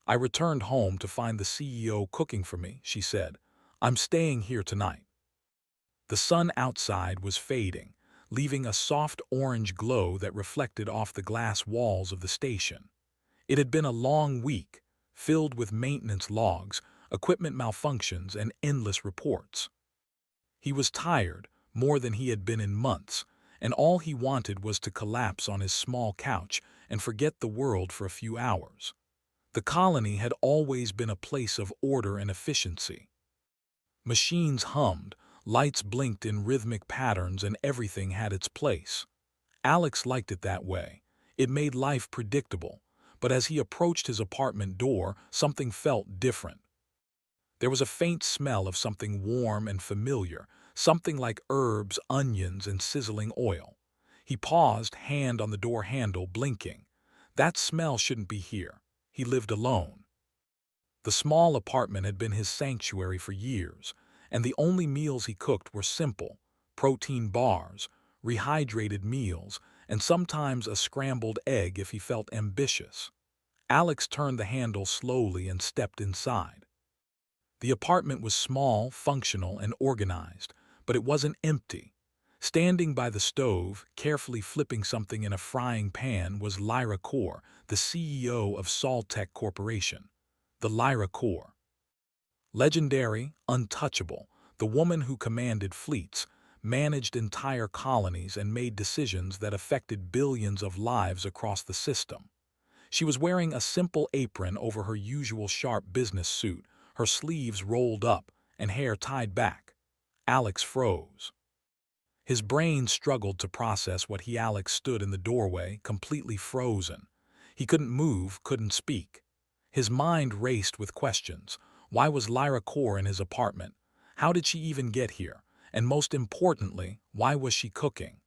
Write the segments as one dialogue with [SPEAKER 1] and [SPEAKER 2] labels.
[SPEAKER 1] I returned home to find the CEO cooking for me, she said. I'm staying here tonight. The sun outside was fading, leaving a soft orange glow that reflected off the glass walls of the station. It had been a long week, filled with maintenance logs, equipment malfunctions, and endless reports. He was tired, more than he had been in months, and all he wanted was to collapse on his small couch and forget the world for a few hours. The colony had always been a place of order and efficiency. Machines hummed, lights blinked in rhythmic patterns, and everything had its place. Alex liked it that way. It made life predictable, but as he approached his apartment door, something felt different. There was a faint smell of something warm and familiar, something like herbs, onions, and sizzling oil. He paused, hand on the door handle, blinking. That smell shouldn't be here. He lived alone. The small apartment had been his sanctuary for years, and the only meals he cooked were simple: protein bars, rehydrated meals, and sometimes a scrambled egg if he felt ambitious. Alex turned the handle slowly and stepped inside. The apartment was small, functional, and organized, but it wasn't empty. Standing by the stove, carefully flipping something in a frying pan, was Lyra Kaur, the CEO of Soltech Corporation. The Lyra Kaur. Legendary, untouchable, the woman who commanded fleets, managed entire colonies, and made decisions that affected billions of lives across the system. She was wearing a simple apron over her usual sharp business suit, her sleeves rolled up and hair tied back. Alex froze. His brain struggled to process what he Alex stood in the doorway, completely frozen. He couldn't move, couldn't speak. His mind raced with questions. Why was Lyra Kaur in his apartment? How did she even get here? And most importantly, why was she cooking?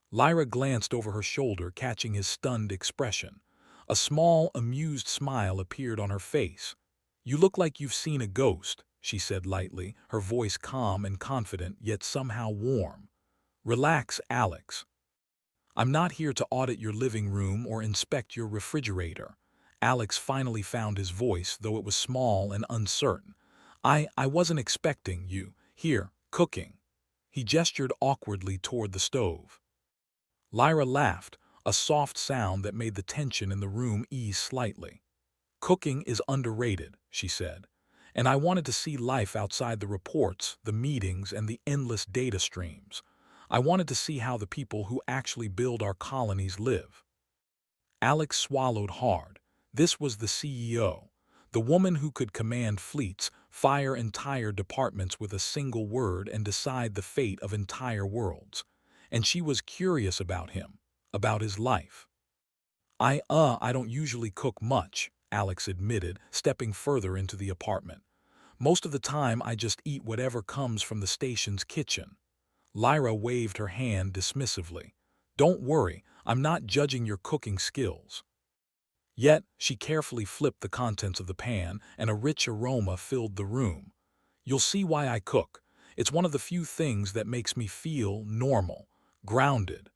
[SPEAKER 1] Lyra glanced over her shoulder, catching his stunned expression. A small, amused smile appeared on her face. "You look like you've seen a ghost," she said lightly, her voice calm and confident, yet somehow warm. "Relax, Alex. I'm not here to audit your living room or inspect your refrigerator." Alex finally found his voice, though it was small and uncertain. I wasn't expecting you here, cooking." He gestured awkwardly toward the stove. Lyra laughed, a soft sound that made the tension in the room ease slightly. "Cooking is underrated," she said, "and I wanted to see life outside the reports, the meetings, and the endless data streams. I wanted to see how the people who actually build our colonies live." Alex swallowed hard. This was the CEO, the woman who could command fleets, fire entire departments with a single word, and decide the fate of entire worlds. And she was curious about him, about his life. I don't usually cook much," Alex admitted, stepping further into the apartment. "Most of the time I just eat whatever comes from the station's kitchen." Lyra waved her hand dismissively. "Don't worry, I'm not judging your cooking skills." Yet, she carefully flipped the contents of the pan, and a rich aroma filled the room. "You'll see why I cook. It's one of the few things that makes me feel normal, grounded."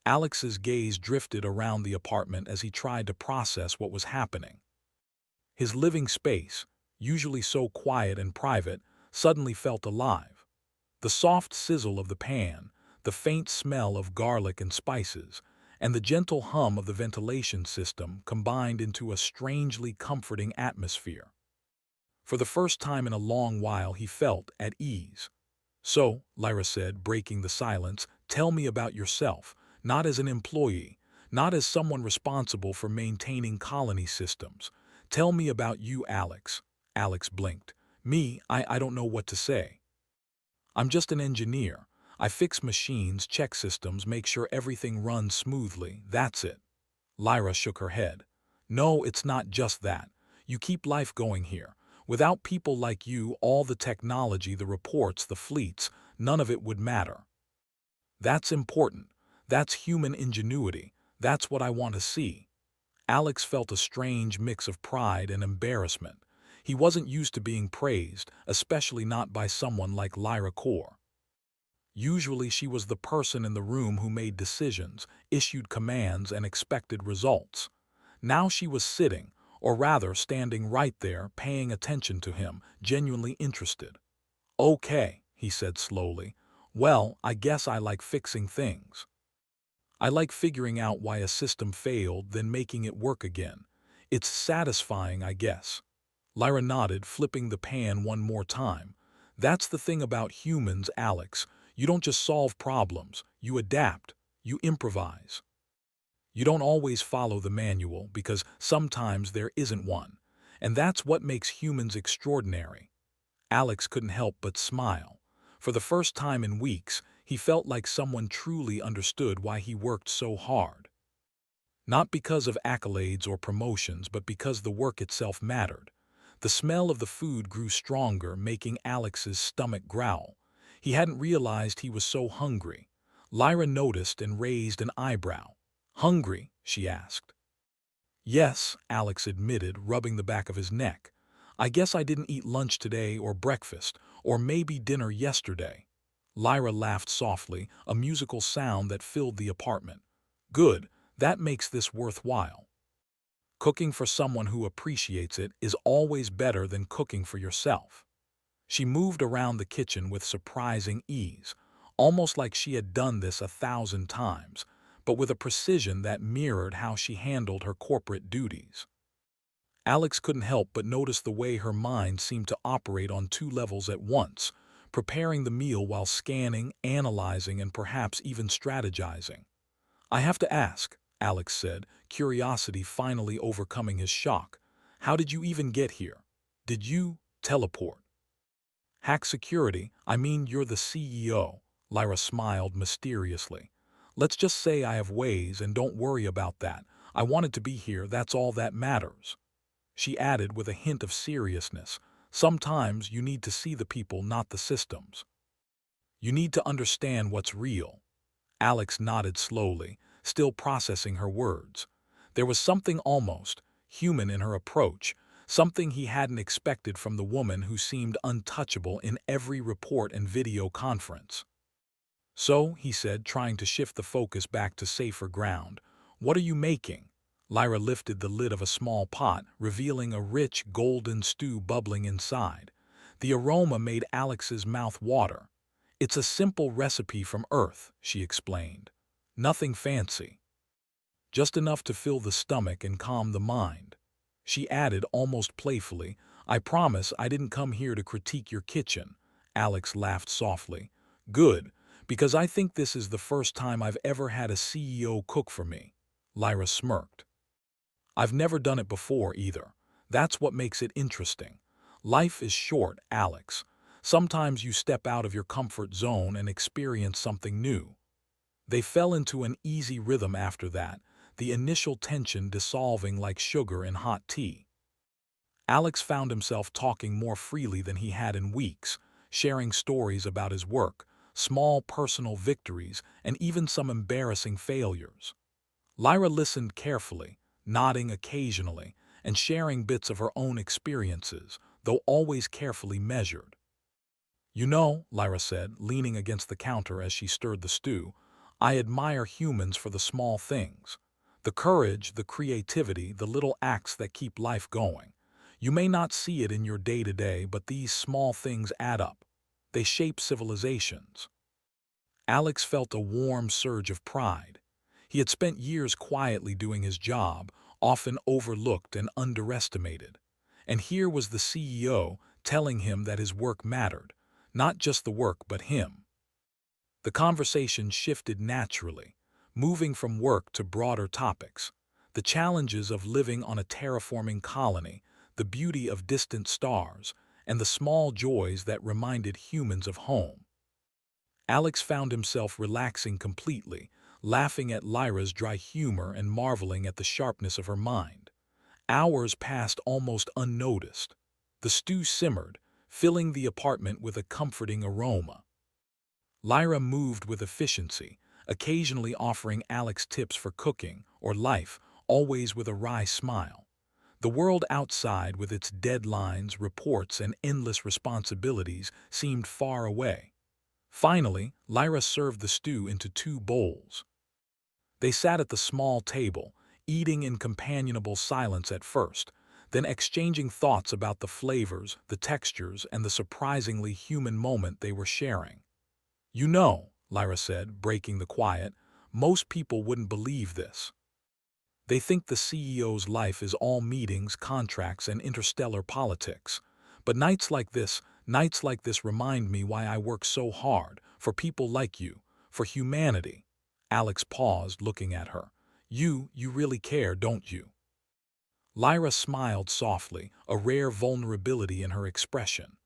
[SPEAKER 1] Alex's gaze drifted around the apartment as he tried to process what was happening. His living space, usually so quiet and private, suddenly felt alive. The soft sizzle of the pan, the faint smell of garlic and spices, and the gentle hum of the ventilation system combined into a strangely comforting atmosphere. For the first time in a long while, he felt at ease. "So," Lyra said, breaking the silence, "tell me about yourself, not as an employee, not as someone responsible for maintaining colony systems. Tell me about you, Alex." Alex blinked. "Me, I don't know what to say. I'm just an engineer. I fix machines, check systems, make sure everything runs smoothly. That's it." Lyra shook her head. "No, it's not just that. You keep life going here. Without people like you, all the technology, the reports, the fleets, none of it would matter. That's important. That's human ingenuity. That's what I want to see." Alex felt a strange mix of pride and embarrassment. He wasn't used to being praised, especially not by someone like Lyra Kaur. Usually she was the person in the room who made decisions, issued commands, and expected results. Now she was sitting, or rather standing right there, paying attention to him, genuinely interested. "Okay," he said slowly. "Well, I guess I like fixing things. I like figuring out why a system failed, then making it work again. It's satisfying, I guess." Lyra nodded, flipping the pan one more time. "That's the thing about humans, Alex. You don't just solve problems. You adapt. You improvise. You don't always follow the manual because sometimes there isn't one. And that's what makes humans extraordinary." Alex couldn't help but smile. For the first time in weeks, he felt like someone truly understood why he worked so hard. Not because of accolades or promotions, but because the work itself mattered. The smell of the food grew stronger, making Alex's stomach growl. He hadn't realized he was so hungry. Lyra noticed and raised an eyebrow. "Hungry?" she asked. "Yes," Alex admitted, rubbing the back of his neck. "I guess I didn't eat lunch today or breakfast, or maybe dinner yesterday." Lyra laughed softly, a musical sound that filled the apartment. "Good, that makes this worthwhile. Cooking for someone who appreciates it is always better than cooking for yourself." She moved around the kitchen with surprising ease, almost like she had done this 1,000 times, but with a precision that mirrored how she handled her corporate duties. Alex couldn't help but notice the way her mind seemed to operate on two levels at once, preparing the meal while scanning, analyzing, and perhaps even strategizing. "I have to ask," Alex said, curiosity finally overcoming his shock. "How did you even get here? Did you teleport?" "Hack security, I mean you're the CEO." Lyra smiled mysteriously. "Let's just say I have ways and don't worry about that. I wanted to be here, that's all that matters." She added with a hint of seriousness, "Sometimes you need to see the people, not the systems. You need to understand what's real." Alex nodded slowly, still processing her words. There was something almost human in her approach, something he hadn't expected from the woman who seemed untouchable in every report and video conference. "So," he said, trying to shift the focus back to safer ground, "what are you making?" Lyra lifted the lid of a small pot, revealing a rich, golden stew bubbling inside. The aroma made Alex's mouth water. "It's a simple recipe from Earth," she explained. "Nothing fancy. Just enough to fill the stomach and calm the mind." She added almost playfully, "I promise I didn't come here to critique your kitchen." Alex laughed softly. "Good, because I think this is the first time I've ever had a CEO cook for me." Lyra smirked. "I've never done it before either. That's what makes it interesting. Life is short, Alex. Sometimes you step out of your comfort zone and experience something new." They fell into an easy rhythm after that, the initial tension dissolving like sugar in hot tea. Alex found himself talking more freely than he had in weeks, sharing stories about his work, small personal victories, and even some embarrassing failures. Lyra listened carefully, nodding occasionally, and sharing bits of her own experiences, though always carefully measured. "You know," Lyra said, leaning against the counter as she stirred the stew, "I admire humans for the small things. The courage, the creativity, the little acts that keep life going. You may not see it in your day-to-day, but these small things add up. They shape civilizations." Alex felt a warm surge of pride. He had spent years quietly doing his job, often overlooked and underestimated. And here was the CEO telling him that his work mattered, not just the work but him. The conversation shifted naturally, moving from work to broader topics. The challenges of living on a terraforming colony, the beauty of distant stars, and the small joys that reminded humans of home. Alex found himself relaxing completely, laughing at Lyra's dry humor and marveling at the sharpness of her mind. Hours passed almost unnoticed. The stew simmered, filling the apartment with a comforting aroma. Lyra moved with efficiency, occasionally offering Alex tips for cooking or life, always with a wry smile. The world outside, with its deadlines, reports, and endless responsibilities, seemed far away. Finally, Lyra served the stew into 2 bowls. They sat at the small table, eating in companionable silence at first, then exchanging thoughts about the flavors, the textures, and the surprisingly human moment they were sharing. "You know," Lyra said, breaking the quiet, "most people wouldn't believe this. They think the CEO's life is all meetings, contracts, and interstellar politics. But nights like this remind me why I work so hard, for people like you, for humanity." Alex paused, looking at her. You really care, don't you?" Lyra smiled softly, a rare vulnerability in her expression.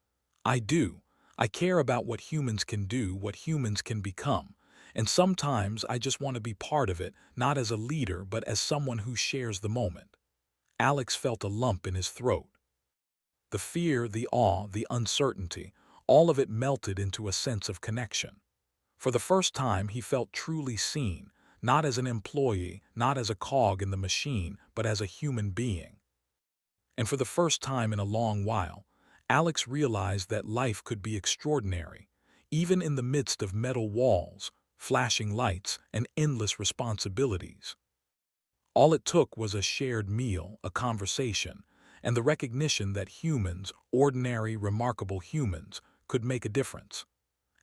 [SPEAKER 1] "I do. I care about what humans can do, what humans can become. And sometimes I just want to be part of it, not as a leader, but as someone who shares the moment." Alex felt a lump in his throat. The fear, the awe, the uncertainty, all of it melted into a sense of connection. For the first time, he felt truly seen, not as an employee, not as a cog in the machine, but as a human being. And for the first time in a long while, Alex realized that life could be extraordinary, even in the midst of metal walls, flashing lights, and endless responsibilities. All it took was a shared meal, a conversation, and the recognition that humans, ordinary, remarkable humans, could make a difference.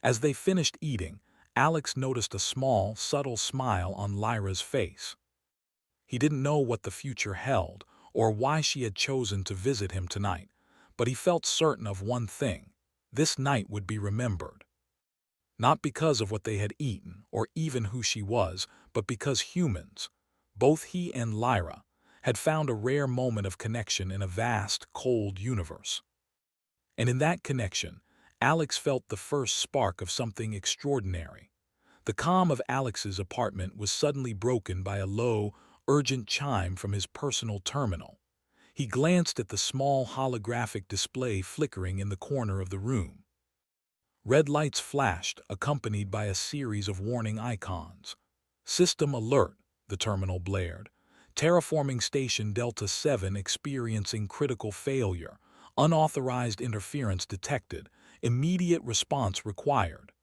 [SPEAKER 1] As they finished eating, Alex noticed a small, subtle smile on Lyra's face. He didn't know what the future held or why she had chosen to visit him tonight, but he felt certain of one thing: this night would be remembered. Not because of what they had eaten or even who she was, but because humans, both he and Lyra, had found a rare moment of connection in a vast, cold universe. And in that connection, Alex felt the first spark of something extraordinary. The calm of Alex's apartment was suddenly broken by a low, urgent chime from his personal terminal. He glanced at the small holographic display flickering in the corner of the room. Red lights flashed, accompanied by a series of warning icons. "System alert," the terminal blared. "Terraforming Station Delta 7 experiencing critical failure. Unauthorized interference detected. Immediate response required."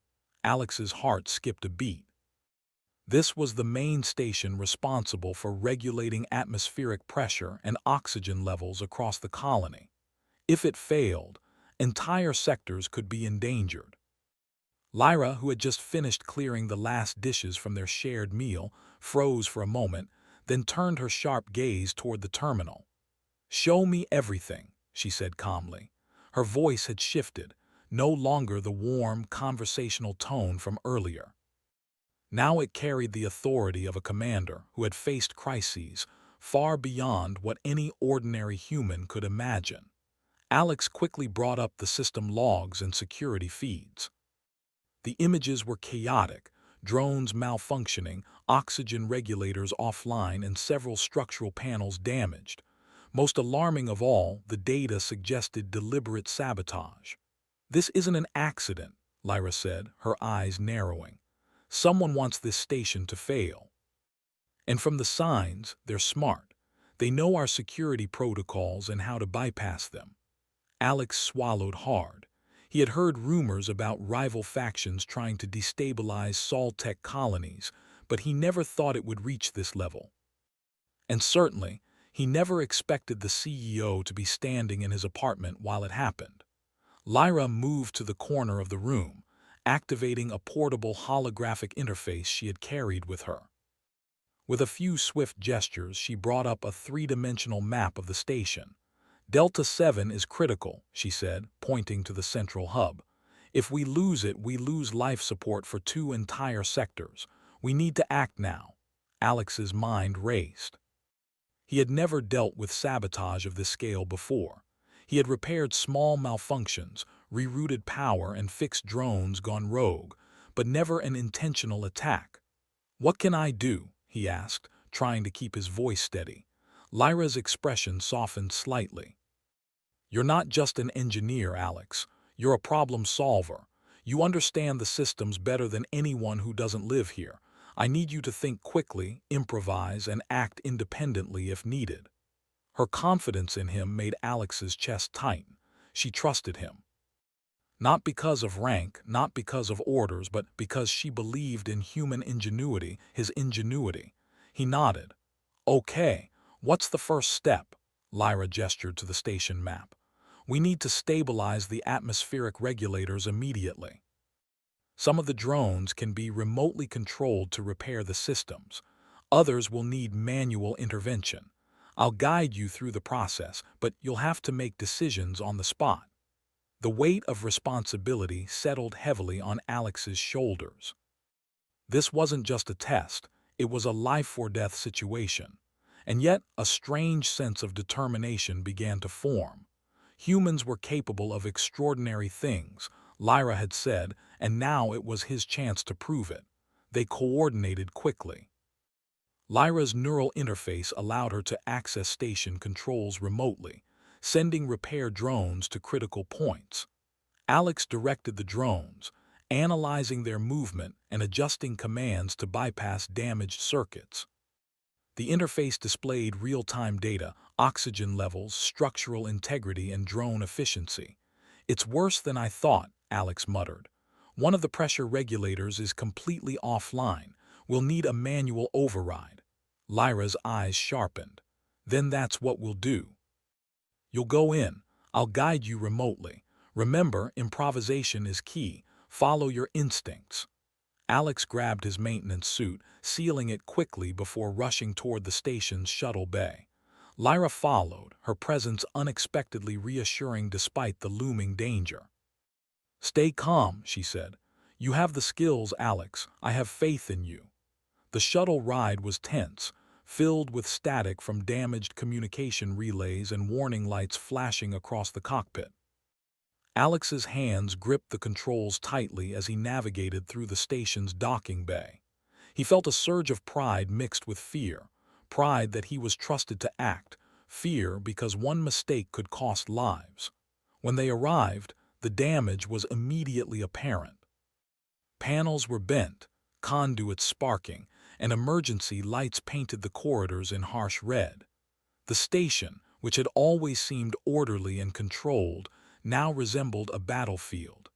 [SPEAKER 1] Alex's heart skipped a beat. This was the main station responsible for regulating atmospheric pressure and oxygen levels across the colony. If it failed, entire sectors could be endangered. Lyra, who had just finished clearing the last dishes from their shared meal, froze for a moment, then turned her sharp gaze toward the terminal. "Show me everything," she said calmly. Her voice had shifted, no longer the warm, conversational tone from earlier. Now it carried the authority of a commander who had faced crises far beyond what any ordinary human could imagine. Alex quickly brought up the system logs and security feeds. The images were chaotic: drones malfunctioning, oxygen regulators offline, and several structural panels damaged. Most alarming of all, the data suggested deliberate sabotage. "This isn't an accident," Lyra said, her eyes narrowing. "Someone wants this station to fail. And from the signs, they're smart. They know our security protocols and how to bypass them." Alex swallowed hard. He had heard rumors about rival factions trying to destabilize Soltech colonies, but he never thought it would reach this level. And certainly, he never expected the CEO to be standing in his apartment while it happened. Lyra moved to the corner of the room, activating a portable holographic interface she had carried with her. With a few swift gestures, she brought up a three-dimensional map of the station. "Delta 7 is critical," she said, pointing to the central hub. "If we lose it, we lose life support for 2 entire sectors. We need to act now." Alex's mind raced. He had never dealt with sabotage of this scale before. He had repaired small malfunctions, rerouted power, and fixed drones gone rogue, but never an intentional attack. "What can I do?" he asked, trying to keep his voice steady. Lyra's expression softened slightly. "You're not just an engineer, Alex. You're a problem solver. You understand the systems better than anyone who doesn't live here. I need you to think quickly, improvise, and act independently if needed." Her confidence in him made Alex's chest tighten. She trusted him. Not because of rank, not because of orders, but because she believed in human ingenuity, his ingenuity. He nodded. "Okay, what's the first step?" Lyra gestured to the station map. "We need to stabilize the atmospheric regulators immediately. Some of the drones can be remotely controlled to repair the systems. Others will need manual intervention. I'll guide you through the process, but you'll have to make decisions on the spot." The weight of responsibility settled heavily on Alex's shoulders. This wasn't just a test, it was a life-or-death situation. And yet, a strange sense of determination began to form. Humans were capable of extraordinary things, Lyra had said, and now it was his chance to prove it. They coordinated quickly. Lyra's neural interface allowed her to access station controls remotely, sending repair drones to critical points. Alex directed the drones, analyzing their movement and adjusting commands to bypass damaged circuits. The interface displayed real-time data, oxygen levels, structural integrity, and drone efficiency. "It's worse than I thought," Alex muttered. "One of the pressure regulators is completely offline. We'll need a manual override." Lyra's eyes sharpened. "Then that's what we'll do. You'll go in. I'll guide you remotely. Remember, improvisation is key. Follow your instincts." Alex grabbed his maintenance suit, sealing it quickly before rushing toward the station's shuttle bay. Lyra followed, her presence unexpectedly reassuring despite the looming danger. "Stay calm," she said. "You have the skills, Alex. I have faith in you." The shuttle ride was tense, filled with static from damaged communication relays and warning lights flashing across the cockpit. Alex's hands gripped the controls tightly as he navigated through the station's docking bay. He felt a surge of pride mixed with fear. Pride that he was trusted to act, fear because one mistake could cost lives. When they arrived, the damage was immediately apparent. Panels were bent, conduits sparking, and emergency lights painted the corridors in harsh red. The station, which had always seemed orderly and controlled, now resembled a battlefield.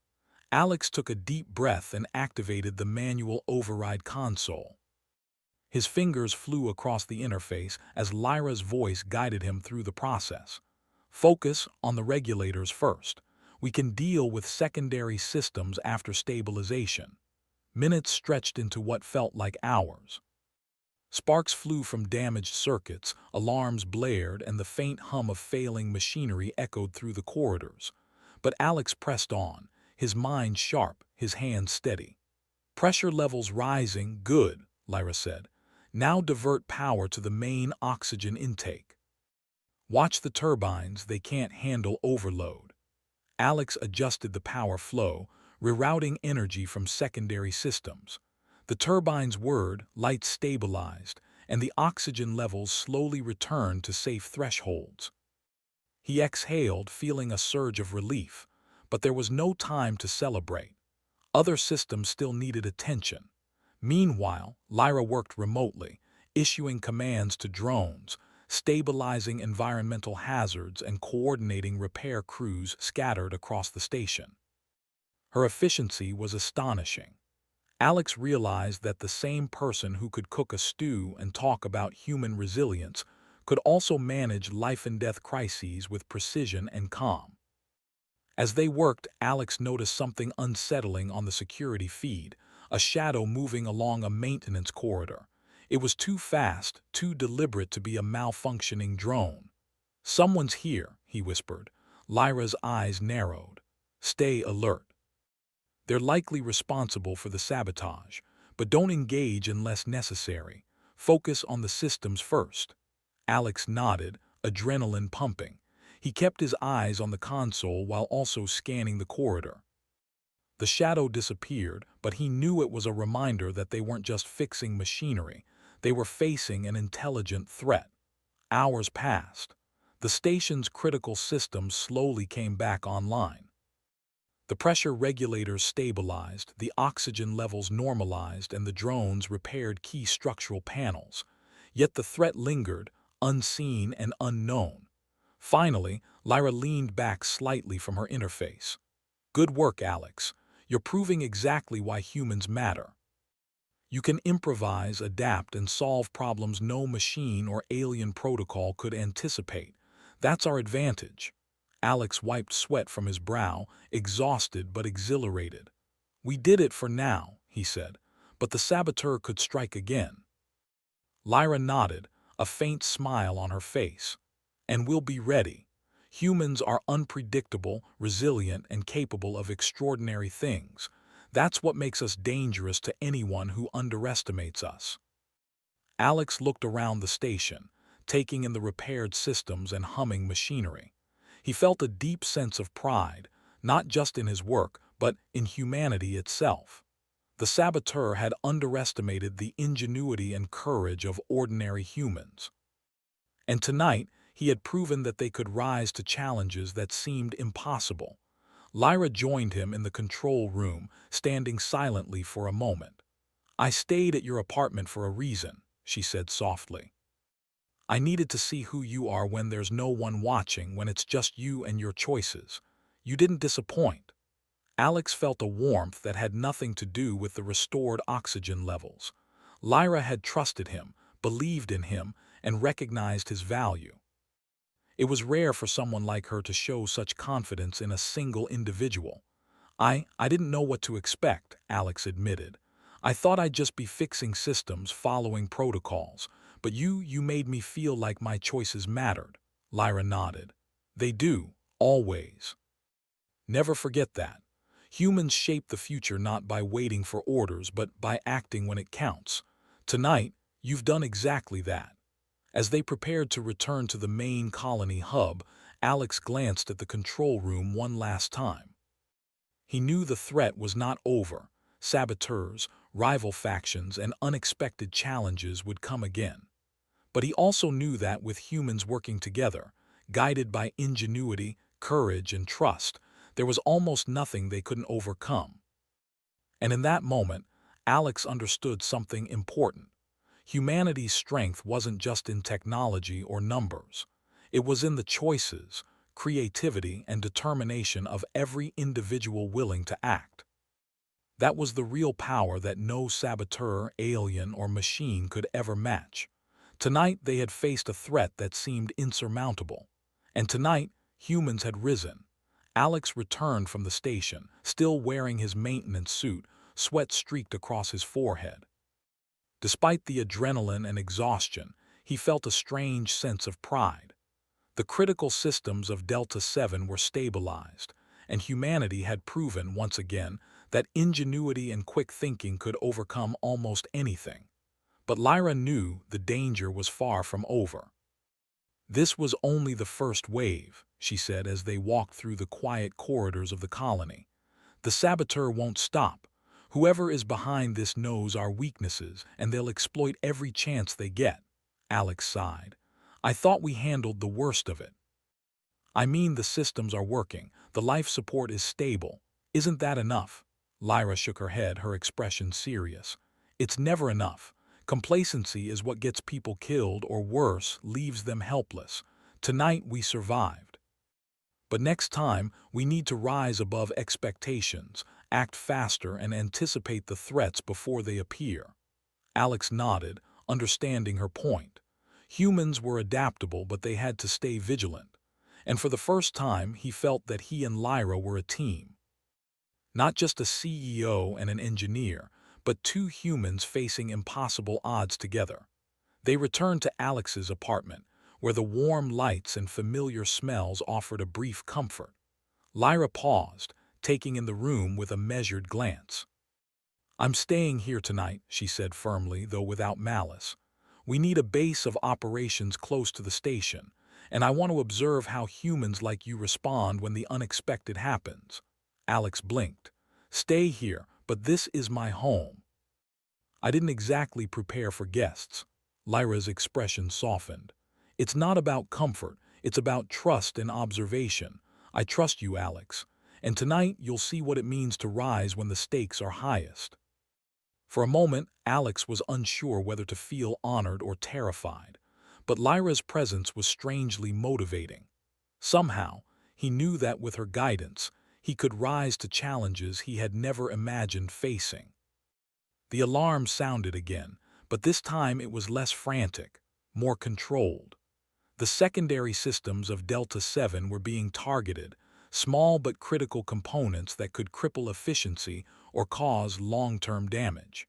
[SPEAKER 1] Alex took a deep breath and activated the manual override console. His fingers flew across the interface as Lyra's voice guided him through the process. "Focus on the regulators first. We can deal with secondary systems after stabilization." Minutes stretched into what felt like hours. Sparks flew from damaged circuits, alarms blared, and the faint hum of failing machinery echoed through the corridors. But Alex pressed on, his mind sharp, his hands steady. "Pressure levels rising, good," Lyra said. "Now divert power to the main oxygen intake. Watch the turbines, they can't handle overload." Alex adjusted the power flow, rerouting energy from secondary systems. The turbines whirred, lights stabilized, and the oxygen levels slowly returned to safe thresholds. He exhaled, feeling a surge of relief, but there was no time to celebrate. Other systems still needed attention. Meanwhile, Lyra worked remotely, issuing commands to drones, stabilizing environmental hazards, and coordinating repair crews scattered across the station. Her efficiency was astonishing. Alex realized that the same person who could cook a stew and talk about human resilience could also manage life-and-death crises with precision and calm. As they worked, Alex noticed something unsettling on the security feed, a shadow moving along a maintenance corridor. It was too fast, too deliberate to be a malfunctioning drone. "Someone's here," he whispered. Lyra's eyes narrowed. "Stay alert. They're likely responsible for the sabotage, but don't engage unless necessary. Focus on the systems first." Alex nodded, adrenaline pumping. He kept his eyes on the console while also scanning the corridor. The shadow disappeared, but he knew it was a reminder that they weren't just fixing machinery. They were facing an intelligent threat. Hours passed. The station's critical systems slowly came back online. The pressure regulators stabilized, the oxygen levels normalized, and the drones repaired key structural panels. Yet the threat lingered, unseen and unknown. Finally, Lyra leaned back slightly from her interface. "Good work, Alex. You're proving exactly why humans matter. You can improvise, adapt, and solve problems no machine or alien protocol could anticipate. That's our advantage. Alex wiped sweat from his brow, exhausted but exhilarated. We did it for now, he said, but the saboteur could strike again. Lyra nodded, a faint smile on her face. And we'll be ready. Humans are unpredictable, resilient, and capable of extraordinary things. That's what makes us dangerous to anyone who underestimates us. Alex looked around the station, taking in the repaired systems and humming machinery. He felt a deep sense of pride, not just in his work, but in humanity itself. The saboteur had underestimated the ingenuity and courage of ordinary humans. And tonight, he had proven that they could rise to challenges that seemed impossible. Lyra joined him in the control room, standing silently for a moment. "I stayed at your apartment for a reason," she said softly. "I needed to see who you are when there's no one watching, when it's just you and your choices. You didn't disappoint." Alex felt a warmth that had nothing to do with the restored oxygen levels. Lyra had trusted him, believed in him, and recognized his value. It was rare for someone like her to show such confidence in a single individual. I didn't know what to expect," Alex admitted. "I thought I'd just be fixing systems, following protocols. But you made me feel like my choices mattered." Lyra nodded. "They do, always. Never forget that. Humans shape the future not by waiting for orders, but by acting when it counts. Tonight, you've done exactly that." As they prepared to return to the main colony hub, Alex glanced at the control room one last time. He knew the threat was not over. Saboteurs, rival factions, and unexpected challenges would come again. But he also knew that with humans working together, guided by ingenuity, courage, and trust, there was almost nothing they couldn't overcome. And in that moment, Alex understood something important. Humanity's strength wasn't just in technology or numbers. It was in the choices, creativity, and determination of every individual willing to act. That was the real power that no saboteur, alien, or machine could ever match. Tonight they had faced a threat that seemed insurmountable. And tonight, humans had risen. Alex returned from the station, still wearing his maintenance suit, sweat streaked across his forehead. Despite the adrenaline and exhaustion, he felt a strange sense of pride. The critical systems of Delta 7 were stabilized, and humanity had proven once again that ingenuity and quick thinking could overcome almost anything. But Lyra knew the danger was far from over. "This was only the first wave," she said as they walked through the quiet corridors of the colony. "The saboteur won't stop. Whoever is behind this knows our weaknesses, and they'll exploit every chance they get." Alex sighed. "I thought we handled the worst of it." "I mean, the systems are working. The life support is stable. Isn't that enough?" Lyra shook her head, her expression serious. "It's never enough. Complacency is what gets people killed, or worse, leaves them helpless. Tonight we survived. But next time, we need to rise above expectations, act faster, and anticipate the threats before they appear." Alex nodded, understanding her point. Humans were adaptable, but they had to stay vigilant. And for the first time, he felt that he and Lyra were a team. Not just a CEO and an engineer, but two humans facing impossible odds together. They returned to Alex's apartment, where the warm lights and familiar smells offered a brief comfort. Lyra paused, taking in the room with a measured glance. "I'm staying here tonight," she said firmly, though without malice. "We need a base of operations close to the station, and I want to observe how humans like you respond when the unexpected happens." Alex blinked. "Stay here, but this is my home." "I didn't exactly prepare for guests." Lyra's expression softened. "It's not about comfort, it's about trust and observation. I trust you, Alex, and tonight you'll see what it means to rise when the stakes are highest." For a moment, Alex was unsure whether to feel honored or terrified, but Lyra's presence was strangely motivating. Somehow, he knew that with her guidance, he could rise to challenges he had never imagined facing. The alarm sounded again, but this time it was less frantic, more controlled. The secondary systems of Delta 7 were being targeted, small but critical components that could cripple efficiency or cause long-term damage.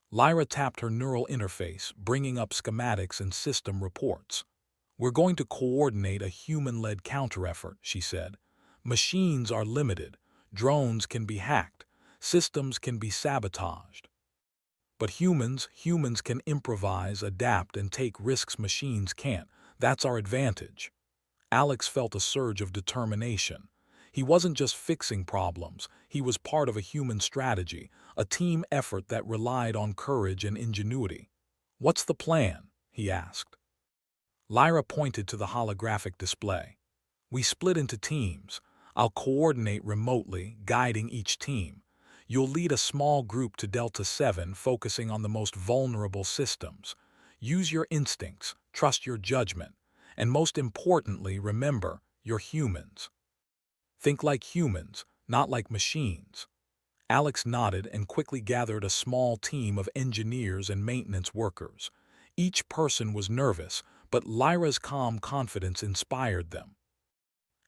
[SPEAKER 1] Lyra tapped her neural interface, bringing up schematics and system reports. "We're going to coordinate a human-led counter-effort," she said. "Machines are limited, drones can be hacked, systems can be sabotaged. But humans can improvise, adapt, and take risks machines can't. That's our advantage." Alex felt a surge of determination. He wasn't just fixing problems, he was part of a human strategy, a team effort that relied on courage and ingenuity. "What's the plan?" he asked. Lyra pointed to the holographic display. "We split into teams. I'll coordinate remotely, guiding each team. You'll lead a small group to Delta 7, focusing on the most vulnerable systems. Use your instincts, trust your judgment, and most importantly, remember, you're humans. Think like humans, not like machines." Alex nodded and quickly gathered a small team of engineers and maintenance workers. Each person was nervous, but Lyra's calm confidence inspired them.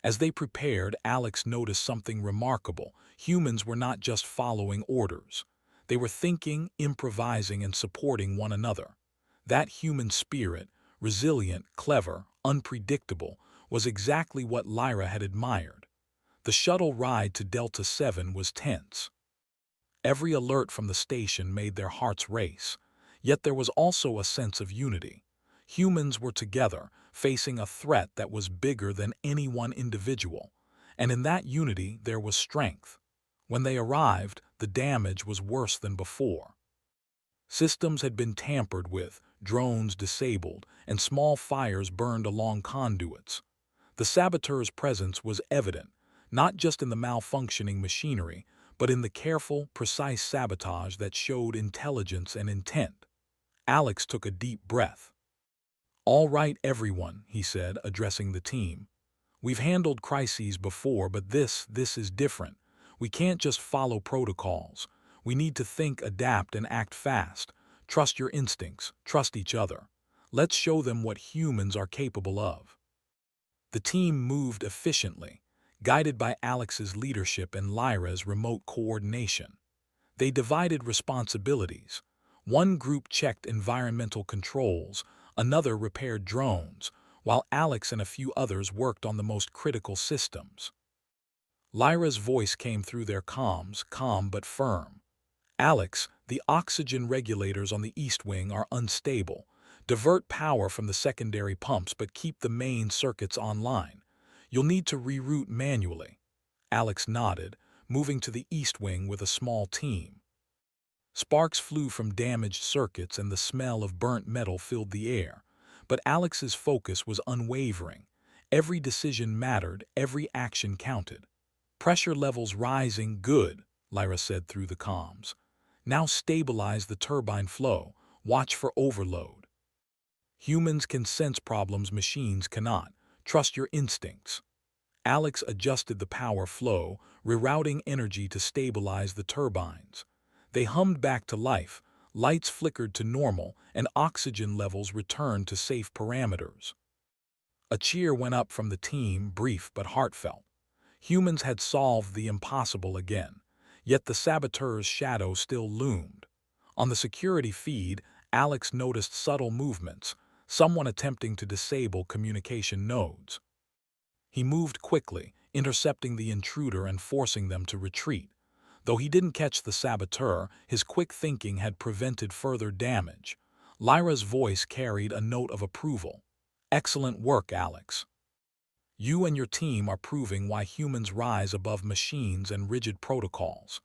[SPEAKER 1] As they prepared, Alex noticed something remarkable. Humans were not just following orders. They were thinking, improvising, and supporting one another. That human spirit, resilient, clever, unpredictable, was exactly what Lyra had admired. The shuttle ride to Delta 7 was tense. Every alert from the station made their hearts race. Yet there was also a sense of unity. Humans were together, facing a threat that was bigger than any one individual. And in that unity there was strength. When they arrived, the damage was worse than before. Systems had been tampered with, drones disabled, and small fires burned along conduits. The saboteurs' presence was evident, not just in the malfunctioning machinery, but in the careful, precise sabotage that showed intelligence and intent. Alex took a deep breath. "All right, everyone," he said, addressing the team. "We've handled crises before, but this is different. We can't just follow protocols. We need to think, adapt, and act fast. Trust your instincts, trust each other. Let's show them what humans are capable of." The team moved efficiently, guided by Alex's leadership and Lyra's remote coordination. They divided responsibilities. One group checked environmental controls, another repaired drones, while Alex and a few others worked on the most critical systems. Lyra's voice came through their comms, calm but firm. "Alex, the oxygen regulators on the east wing are unstable. Divert power from the secondary pumps but keep the main circuits online. You'll need to reroute manually." Alex nodded, moving to the east wing with a small team. Sparks flew from damaged circuits and the smell of burnt metal filled the air. But Alex's focus was unwavering. Every decision mattered, every action counted. "Pressure levels rising, good," Lyra said through the comms. "Now stabilize the turbine flow. Watch for overload. Humans can sense problems machines cannot. Trust your instincts." Alex adjusted the power flow, rerouting energy to stabilize the turbines. They hummed back to life, lights flickered to normal, and oxygen levels returned to safe parameters. A cheer went up from the team, brief but heartfelt. Humans had solved the impossible again, yet the saboteur's shadow still loomed. On the security feed, Alex noticed subtle movements, someone attempting to disable communication nodes. He moved quickly, intercepting the intruder and forcing them to retreat. Though he didn't catch the saboteur, his quick thinking had prevented further damage. Lyra's voice carried a note of approval. "Excellent work, Alex. You and your team are proving why humans rise above machines and rigid protocols.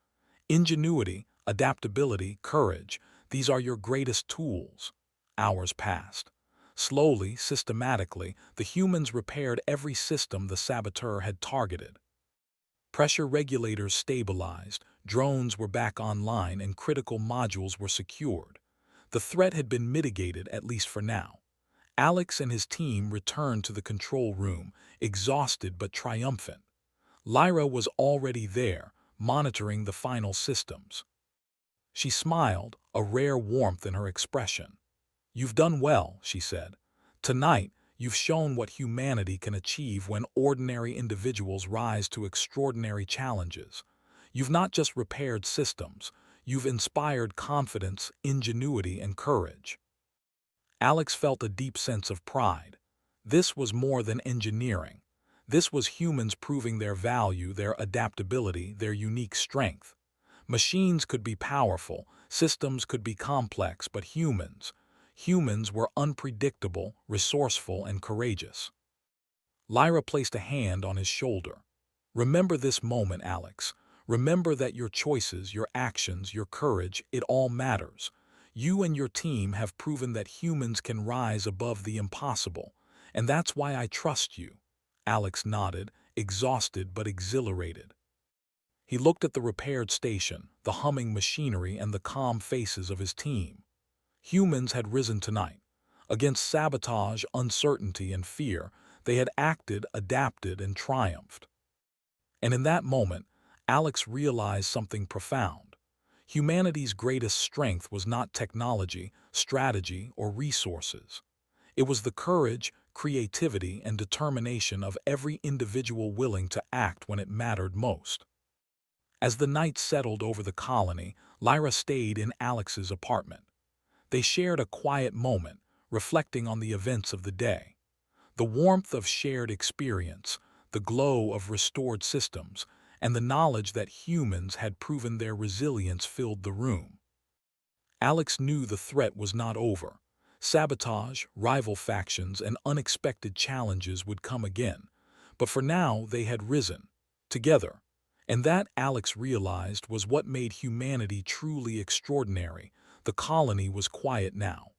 [SPEAKER 1] Ingenuity, adaptability, courage, these are your greatest tools." Hours passed. Slowly, systematically, the humans repaired every system the saboteur had targeted. Pressure regulators stabilized, drones were back online, and critical modules were secured. The threat had been mitigated, at least for now. Alex and his team returned to the control room, exhausted but triumphant. Lyra was already there, monitoring the final systems. She smiled, a rare warmth in her expression. "You've done well," she said. "Tonight, You've shown what humanity can achieve when ordinary individuals rise to extraordinary challenges. You've not just repaired systems, you've inspired confidence, ingenuity, and courage. Alex felt a deep sense of pride. This was more than engineering. This was humans proving their value, their adaptability, their unique strength. Machines could be powerful, systems could be complex, but humans were unpredictable, resourceful, and courageous. Lyra placed a hand on his shoulder. Remember this moment, Alex. Remember that your choices, your actions, your courage, it all matters. You and your team have proven that humans can rise above the impossible, and that's why I trust you. Alex nodded, exhausted but exhilarated. He looked at the repaired station, the humming machinery, and the calm faces of his team. Humans had risen tonight. Against sabotage, uncertainty, and fear, they had acted, adapted, and triumphed. And in that moment, Alex realized something profound. Humanity's greatest strength was not technology, strategy, or resources. It was the courage, creativity, and determination of every individual willing to act when it mattered most. As the night settled over the colony, Lyra stayed in Alex's apartment. They shared a quiet moment, reflecting on the events of the day. The warmth of shared experience, the glow of restored systems, and the knowledge that humans had proven their resilience filled the room. Alex knew the threat was not over. Sabotage, rival factions, and unexpected challenges would come again, but for now they had risen, together. And that, Alex realized, was what made humanity truly extraordinary. The colony was quiet now.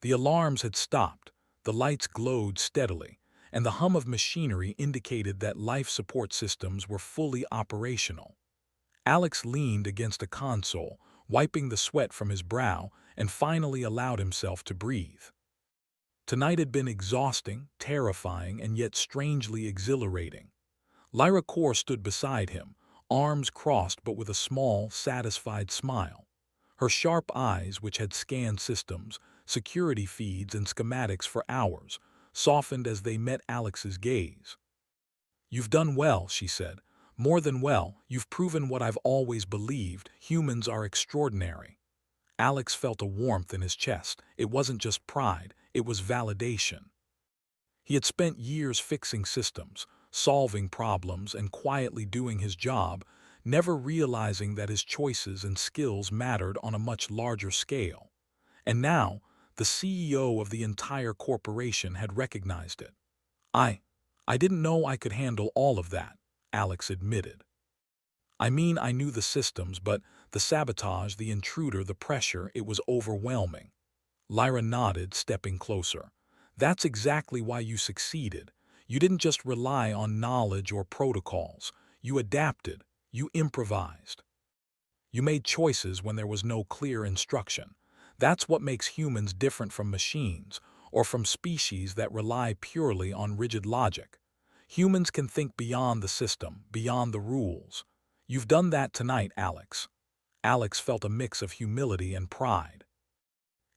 [SPEAKER 1] The alarms had stopped, the lights glowed steadily, and the hum of machinery indicated that life support systems were fully operational. Alex leaned against a console, wiping the sweat from his brow, and finally allowed himself to breathe. Tonight had been exhausting, terrifying, and yet strangely exhilarating. Lyra Core stood beside him, arms crossed but with a small, satisfied smile. Her sharp eyes, which had scanned systems, security feeds, and schematics for hours, softened as they met Alex's gaze. "You've done well," she said. "More than well, you've proven what I've always believed, humans are extraordinary." Alex felt a warmth in his chest. It wasn't just pride, it was validation. He had spent years fixing systems, solving problems, and quietly doing his job, never realizing that his choices and skills mattered on a much larger scale. And now, the CEO of the entire corporation had recognized it. I didn't know I could handle all of that," Alex admitted. "I mean, I knew the systems, but the sabotage, the intruder, the pressure, it was overwhelming." Lyra nodded, stepping closer. "That's exactly why you succeeded. You didn't just rely on knowledge or protocols. You adapted. You improvised. You made choices when there was no clear instruction. That's what makes humans different from machines, or from species that rely purely on rigid logic. Humans can think beyond the system, beyond the rules. You've done that tonight, Alex." Alex felt a mix of humility and pride.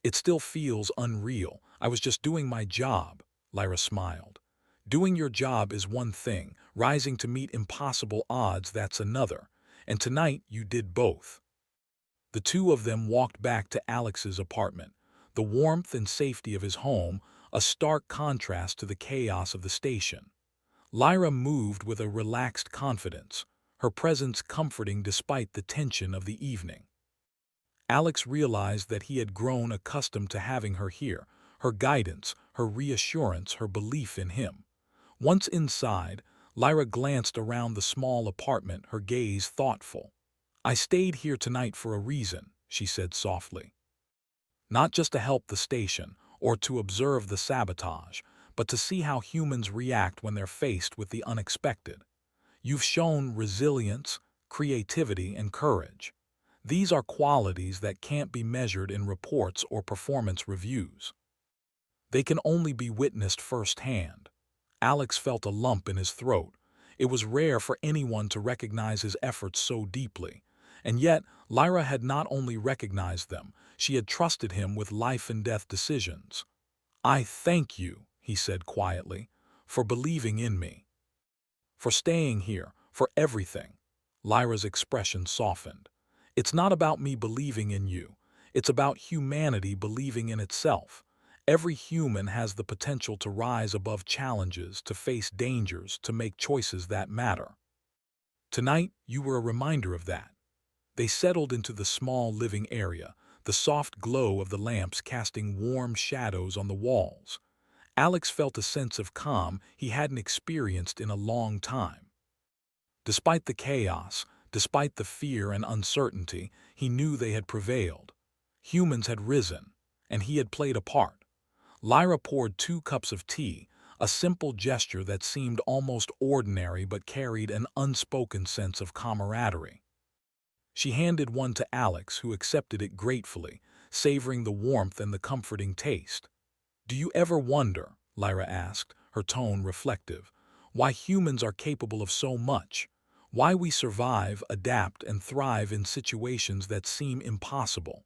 [SPEAKER 1] "It still feels unreal. I was just doing my job," Lyra smiled. "Doing your job is one thing, rising to meet impossible odds, that's another. And tonight you did both." The two of them walked back to Alex's apartment. The warmth and safety of his home, a stark contrast to the chaos of the station. Lyra moved with a relaxed confidence, her presence comforting despite the tension of the evening. Alex realized that he had grown accustomed to having her here, her guidance, her reassurance, her belief in him. Once inside, Lyra glanced around the small apartment, her gaze thoughtful. "I stayed here tonight for a reason," she said softly. "Not just to help the station, or to observe the sabotage, but to see how humans react when they're faced with the unexpected. You've shown resilience, creativity, and courage. These are qualities that can't be measured in reports or performance reviews. They can only be witnessed firsthand." Alex felt a lump in his throat. It was rare for anyone to recognize his efforts so deeply. And yet, Lyra had not only recognized them, she had trusted him with life-and-death decisions. "I thank you," he said quietly, "for believing in me, for staying here, for everything." Lyra's expression softened. "It's not about me believing in you. It's about humanity believing in itself. Every human has the potential to rise above challenges, to face dangers, to make choices that matter. Tonight, you were a reminder of that." They settled into the small living area, the soft glow of the lamps casting warm shadows on the walls. Alex felt a sense of calm he hadn't experienced in a long time. Despite the chaos, despite the fear and uncertainty, he knew they had prevailed. Humans had risen, and he had played a part. Lyra poured 2 cups of tea, a simple gesture that seemed almost ordinary but carried an unspoken sense of camaraderie. She handed one to Alex, who accepted it gratefully, savoring the warmth and the comforting taste. "Do you ever wonder," Lyra asked, her tone reflective, "why humans are capable of so much? Why we survive, adapt, and thrive in situations that seem impossible?"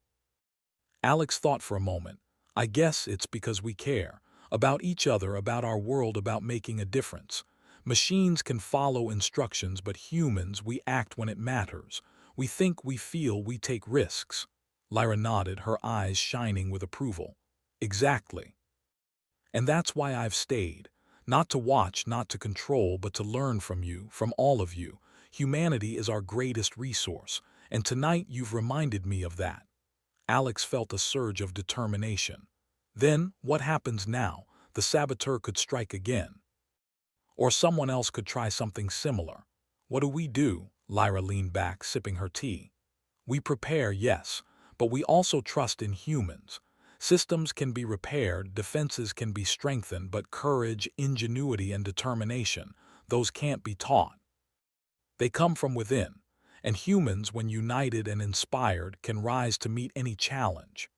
[SPEAKER 1] Alex thought for a moment. "I guess it's because we care. About each other, about our world, about making a difference. Machines can follow instructions, but humans, we act when it matters. We think, we feel, we take risks." Lyra nodded, her eyes shining with approval. "Exactly. And that's why I've stayed. Not to watch, not to control, but to learn from you, from all of you. Humanity is our greatest resource, and tonight you've reminded me of that." Alex felt a surge of determination. "Then, what happens now? The saboteur could strike again. Or someone else could try something similar. What do we do?" Lyra leaned back, sipping her tea. "We prepare, yes, but we also trust in humans. Systems can be repaired, defenses can be strengthened, but courage, ingenuity, and determination, those can't be taught. They come from within, and humans, when united and inspired, can rise to meet any challenge."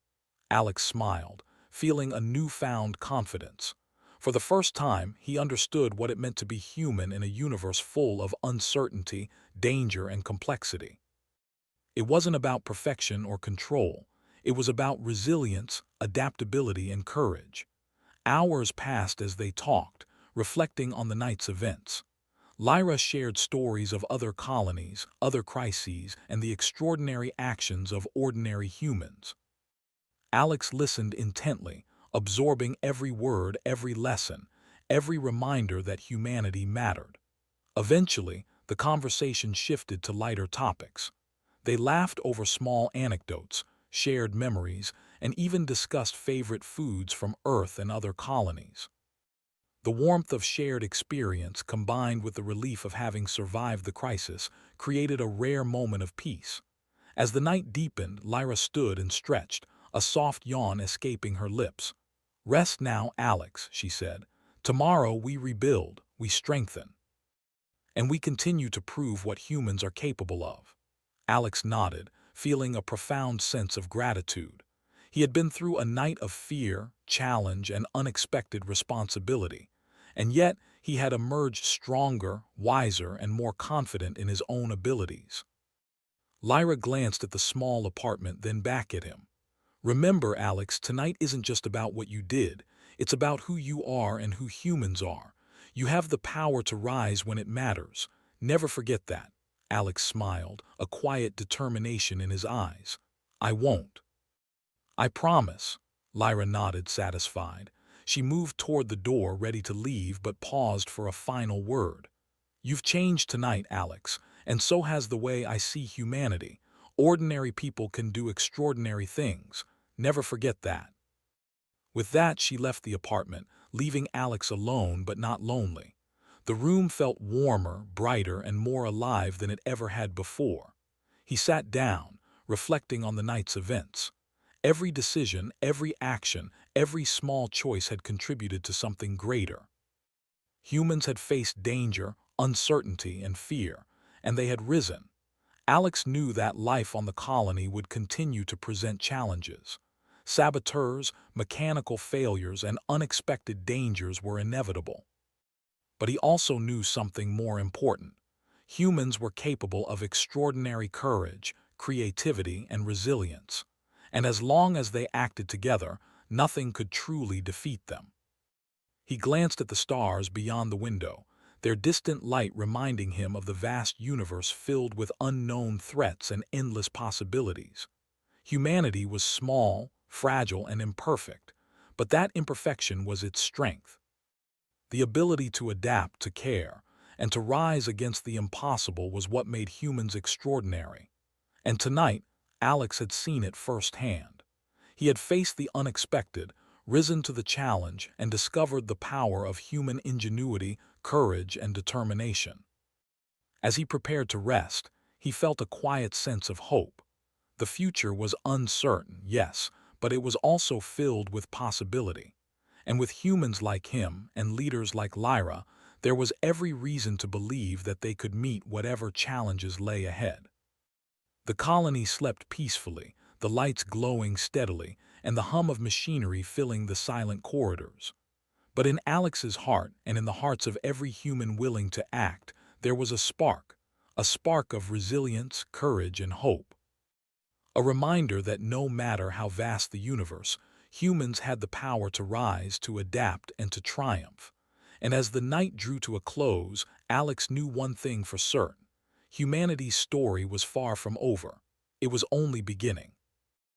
[SPEAKER 1] Alex smiled, feeling a newfound confidence. For the first time, he understood what it meant to be human in a universe full of uncertainty, danger, and complexity. It wasn't about perfection or control. It was about resilience, adaptability, and courage. Hours passed as they talked, reflecting on the night's events. Lyra shared stories of other colonies, other crises, and the extraordinary actions of ordinary humans. Alex listened intently, absorbing every word, every lesson, every reminder that humanity mattered. Eventually, the conversation shifted to lighter topics. They laughed over small anecdotes, shared memories, and even discussed favorite foods from Earth and other colonies. The warmth of shared experience, combined with the relief of having survived the crisis, created a rare moment of peace. As the night deepened, Lyra stood and stretched, a soft yawn escaping her lips. "Rest now, Alex," she said. "Tomorrow we rebuild, we strengthen, and we continue to prove what humans are capable of." Alex nodded, feeling a profound sense of gratitude. He had been through a night of fear, challenge, and unexpected responsibility, and yet he had emerged stronger, wiser, and more confident in his own abilities. Lyra glanced at the small apartment, then back at him. "Remember, Alex, tonight isn't just about what you did. It's about who you are and who humans are. You have the power to rise when it matters. Never forget that." Alex smiled, a quiet determination in his eyes. "I won't." "I promise." Lyra nodded, satisfied. She moved toward the door, ready to leave, but paused for a final word. "You've changed tonight, Alex, and so has the way I see humanity. Ordinary people can do extraordinary things. Never forget that." With that, she left the apartment, leaving Alex alone but not lonely. The room felt warmer, brighter, and more alive than it ever had before. He sat down, reflecting on the night's events. Every decision, every action, every small choice had contributed to something greater. Humans had faced danger, uncertainty, and fear, and they had risen. Alex knew that life on the colony would continue to present challenges. Saboteurs, mechanical failures, and unexpected dangers were inevitable. But he also knew something more important. Humans were capable of extraordinary courage, creativity, and resilience. And as long as they acted together, nothing could truly defeat them. He glanced at the stars beyond the window, their distant light reminding him of the vast universe filled with unknown threats and endless possibilities. Humanity was small, fragile, and imperfect, but that imperfection was its strength. The ability to adapt, to care, and to rise against the impossible was what made humans extraordinary. And tonight, Alex had seen it firsthand. He had faced the unexpected, risen to the challenge, and discovered the power of human ingenuity, courage, and determination. As he prepared to rest, he felt a quiet sense of hope. The future was uncertain, yes, but it was also filled with possibility. And with humans like him and leaders like Lyra, there was every reason to believe that they could meet whatever challenges lay ahead. The colony slept peacefully, the lights glowing steadily, and the hum of machinery filling the silent corridors. But in Alex's heart, and in the hearts of every human willing to act, there was a spark of resilience, courage, and hope. A reminder that no matter how vast the universe, humans had the power to rise, to adapt, and to triumph. And as the night drew to a close, Alex knew one thing for certain. Humanity's story was far from over. It was only beginning.